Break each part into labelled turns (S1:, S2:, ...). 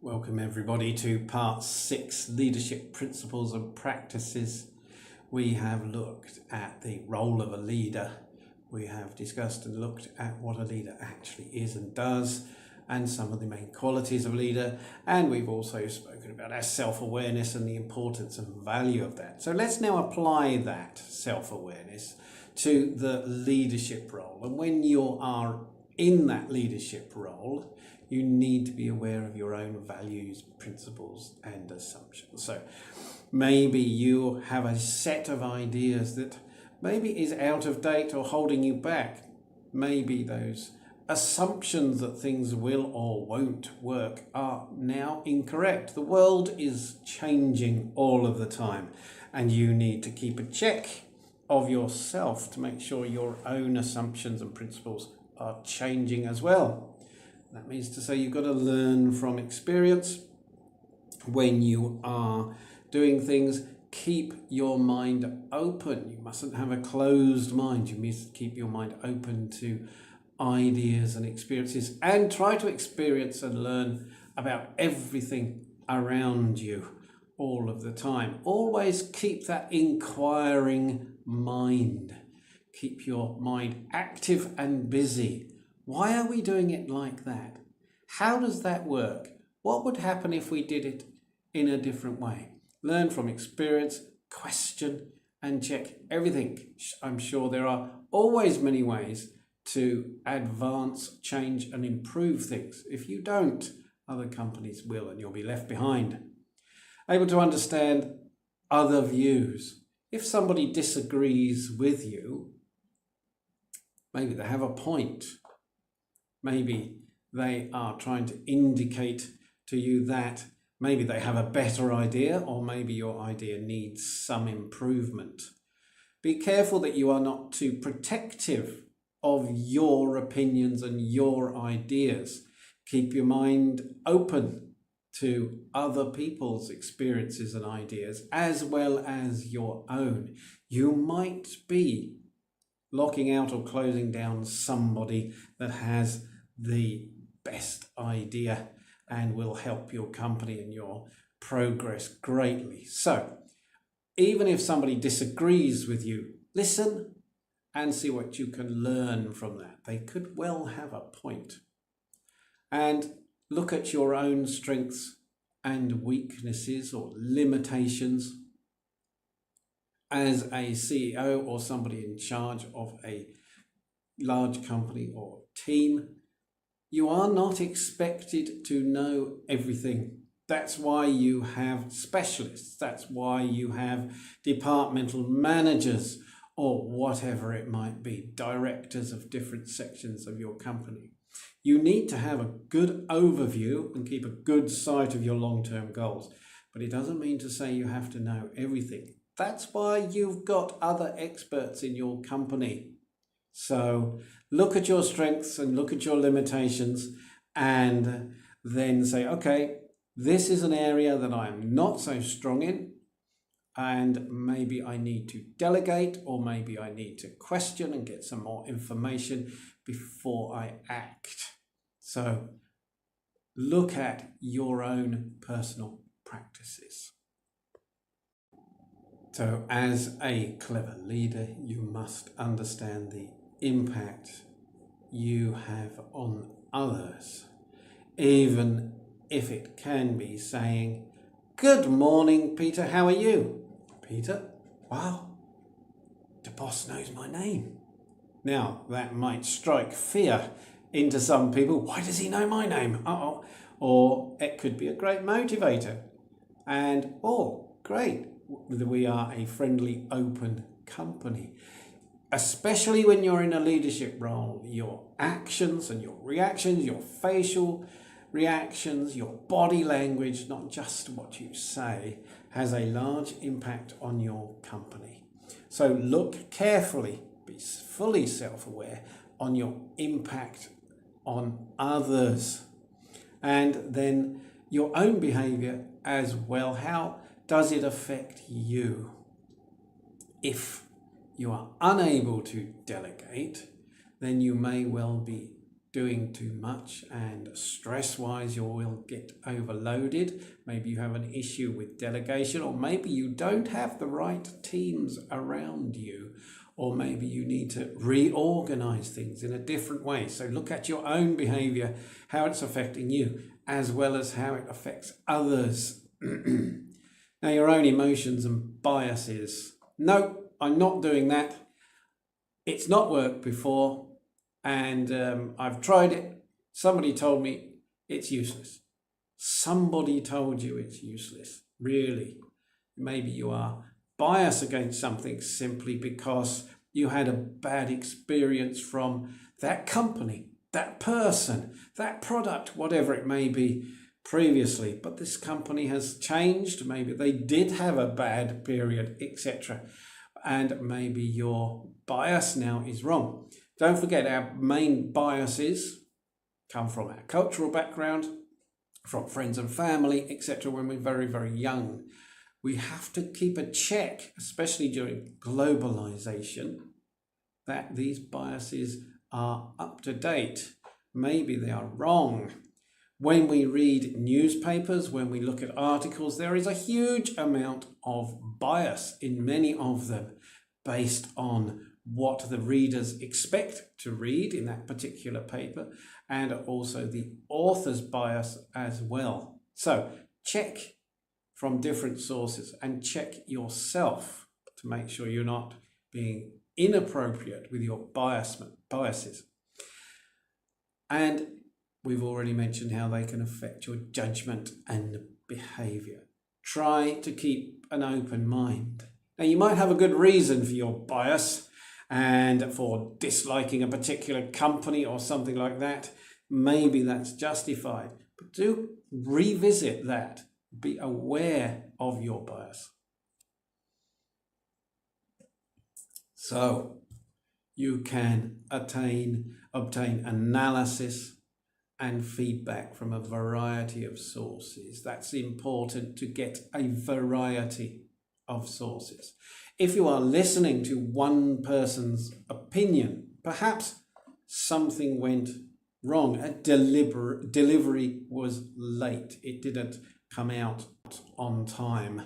S1: Welcome everybody to part 6, Leadership Principles and Practices. We have looked at the role of a leader. We have discussed and looked at what a leader actually is and does, and some of the main qualities of a leader. And we've also spoken about our self-awareness and the importance and value of that. So let's now apply that self-awareness to the leadership role. And when you are in that leadership role, you need to be aware of your own values, principles, and assumptions. So maybe you have a set of ideas that maybe is out of date or holding you back. Maybe those assumptions that things will or won't work are now incorrect. The world is changing all of the time, and you need to keep a check of yourself to make sure your own assumptions and principles are changing as well. That means to say you've got to learn from experience. When you are doing things, keep your mind open. You mustn't have a closed mind. You must keep your mind open to ideas and experiences, and try to experience and learn about everything around you all of the time. Always keep that inquiring mind. Keep your mind active and busy. Why are we doing it like that? How does that work? What would happen if we did it in a different way? Learn from experience, question, and check everything. I'm sure there are always many ways to advance, change, and improve things. If you don't, other companies will, and you'll be left behind. Able to understand other views. If somebody disagrees with you, maybe they have a point. Maybe they are trying to indicate to you that maybe they have a better idea, or maybe your idea needs some improvement. Be careful that you are not too protective of your opinions and your ideas. Keep your mind open to other people's experiences and ideas as well as your own. You might be locking out or closing down somebody that has the best idea and will help your company and your progress greatly. So even if somebody disagrees with you, listen and see what you can learn from that. They could well have a point. And look at your own strengths and weaknesses or limitations. As a CEO or somebody in charge of a large company or team, you are not expected to know everything. That's why you have specialists. That's why you have departmental managers or whatever it might be, directors of different sections of your company. You need to have a good overview and keep a good sight of your long-term goals. But it doesn't mean to say you have to know everything. That's why you've got other experts in your company. So look at your strengths and look at your limitations, and then say, okay, this is an area that I'm not so strong in, and maybe I need to delegate, or maybe I need to question and get some more information before I act. So look at your own personal practices. So as a clever leader, you must understand the impact you have on others, even if it can be saying, "Good morning, Peter, how are you?" "Peter? Wow, the boss knows my name." Now, that might strike fear into some people. Why does he know my name? Uh-oh. Or it could be a great motivator. And, oh, great, we are a friendly, open company. Especially when you're in a leadership role, your actions and your reactions, your facial reactions, your body language, not just what you say, has a large impact on your company. So look carefully, be fully self-aware on your impact on others, and then your own behavior as well. How does it affect you? If you are unable to delegate, then you may well be doing too much, and stress-wise you will get overloaded. Maybe you have an issue with delegation, or maybe you don't have the right teams around you, or maybe you need to reorganize things in a different way. So look at your own behavior, how it's affecting you, as well as how it affects others. Now, your own emotions and biases. No, I'm not doing that. It's not worked before, and I've tried it. Somebody told me it's useless. Somebody told you it's useless. Really? Maybe you are biased against something simply because you had a bad experience from that company, that person, that product, whatever it may be previously. But this company has changed. Maybe they did have a bad period, etc. And maybe your bias now is wrong. Don't forget, our main biases come from our cultural background, from friends and family, etc. when we're very, very young. We have to keep a check, especially during globalization, that these biases are up to date. Maybe they are wrong. When we read newspapers, when we look at articles, there is a huge amount of bias in many of them based on what the readers expect to read in that particular paper, and also the author's bias as well. So check from different sources and check yourself to make sure you're not being inappropriate with your biases. And we've already mentioned how they can affect your judgment and behavior. Try to keep an open mind. Now, you might have a good reason for your bias and for disliking a particular company or something like that. Maybe that's justified, but do revisit that. Be aware of your bias. So you can obtain analysis and feedback from a variety of sources. That's important, to get a variety of sources. If you are listening to one person's opinion, perhaps something went wrong. A delivery was late. It didn't come out on time.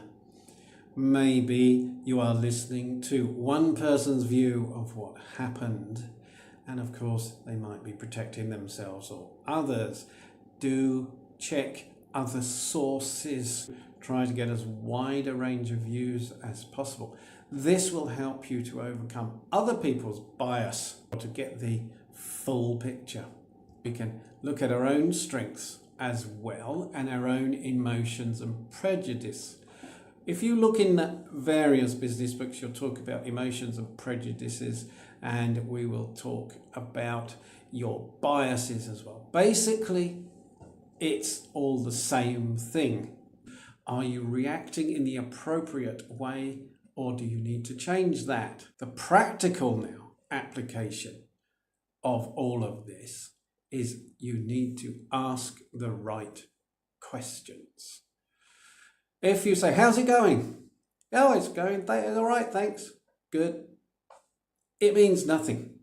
S1: Maybe you are listening to one person's view of what happened, and of course they might be protecting themselves or others. Do check other sources. Try to get as wide a range of views as possible. This will help you to overcome other people's bias, or to get the full picture. We can look at our own strengths as well, and our own emotions and prejudice. If you look in various business books, you'll talk about emotions and prejudices, and we will talk about your biases as well. Basically, it's all the same thing. Are you reacting in the appropriate way, or do you need to change that? The practical now application of all of this is you need to ask the right questions. If you say, how's it going? Oh, it's going all right, thanks. Good. It means nothing.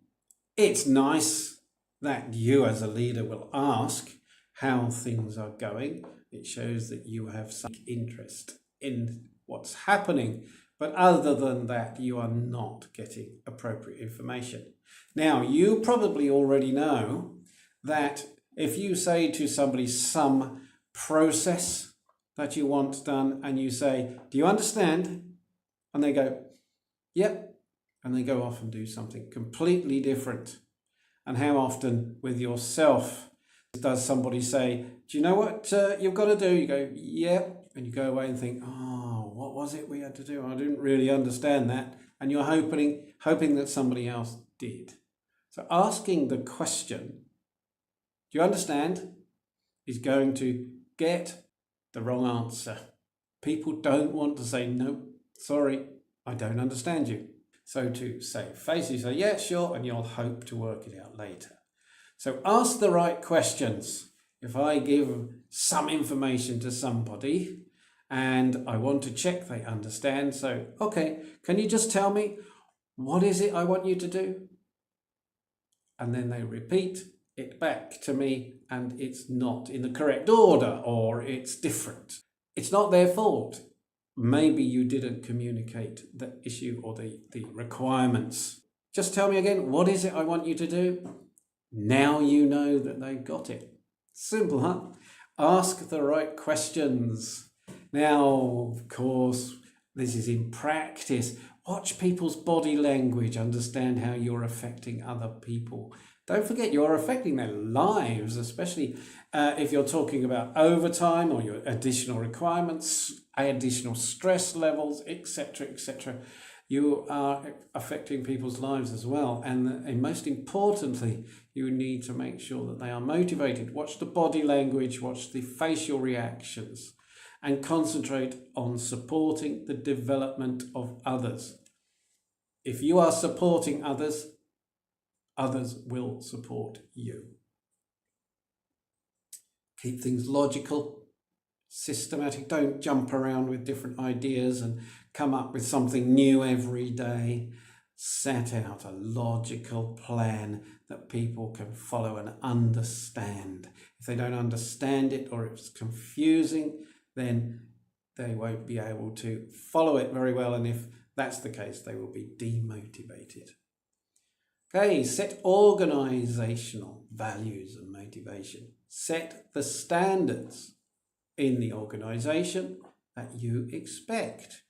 S1: It's nice that you as a leader will ask how things are going. It shows that you have some interest in what's happening. But other than that, you are not getting appropriate information. Now, you probably already know that if you say to somebody some process that you want done, and you say, do you understand? And they go, yep. And they go off and do something completely different. And how often with yourself does somebody say, do you know what you've got to do? You go, yep. And you go away and think, oh, what was it we had to do? I didn't really understand that. And you're hoping that somebody else did. So asking the question, do you understand, is going to get the wrong answer. People don't want to say, no, sorry, I don't understand you. So to save face, you say, yeah, sure, and you'll hope to work it out later. So ask the right questions. If I give some information to somebody and I want to check they understand, so, okay, can you just tell me, what is it I want you to do? And then they repeat, it back to me and it's not in the correct order or it's different. It's not their fault. Maybe you didn't communicate the issue or the requirements. Just tell me again, what is it I want you to do? Now you know that they've got it. Simple, huh? Ask the right questions. Now, of course, this is in practice. Watch people's body language, understand how you're affecting other people. Don't forget you're affecting their lives, especially if you're talking about overtime or your additional requirements, additional stress levels, etc., etc. You are affecting people's lives as well. And most importantly, you need to make sure that they are motivated. Watch the body language, watch the facial reactions, and concentrate on supporting the development of others. If you are supporting others, others will support you. Keep things logical, systematic. Don't jump around with different ideas and come up with something new every day. Set out a logical plan that people can follow and understand. If they don't understand it or it's confusing, then they won't be able to follow it very well. And if that's the case, they will be demotivated. Okay, set organizational values and motivation. Set the standards in the organization that you expect.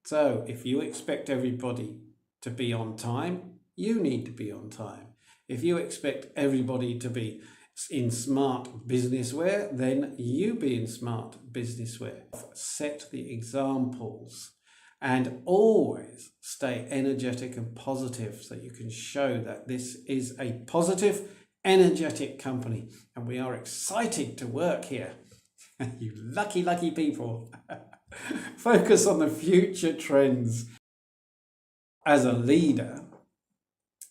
S1: So if you expect everybody to be on time, you need to be on time. If you expect everybody to be in smart business wear, then you be in smart business wear. Set the examples and always stay energetic and positive so you can show that this is a positive, energetic company and we are excited to work here. You lucky, lucky people. Focus on the future trends. As a leader,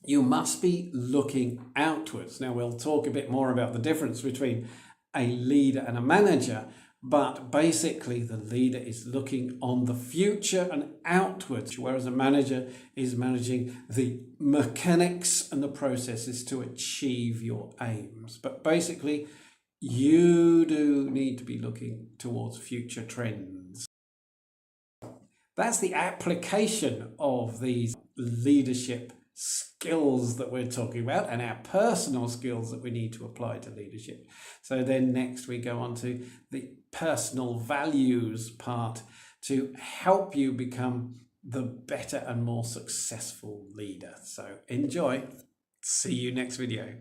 S1: you must be looking outwards. Now, we'll talk a bit more about the difference between a leader and a manager, but basically the leader is looking on the future and outwards, whereas a manager is managing the mechanics and the processes to achieve your aims. But basically, you do need to be looking towards future trends. That's the application of these leadership skills that we're talking about and our personal skills that we need to apply to leadership. So then next we go on to the personal values part to help you become the better and more successful leader. So enjoy. See you next video.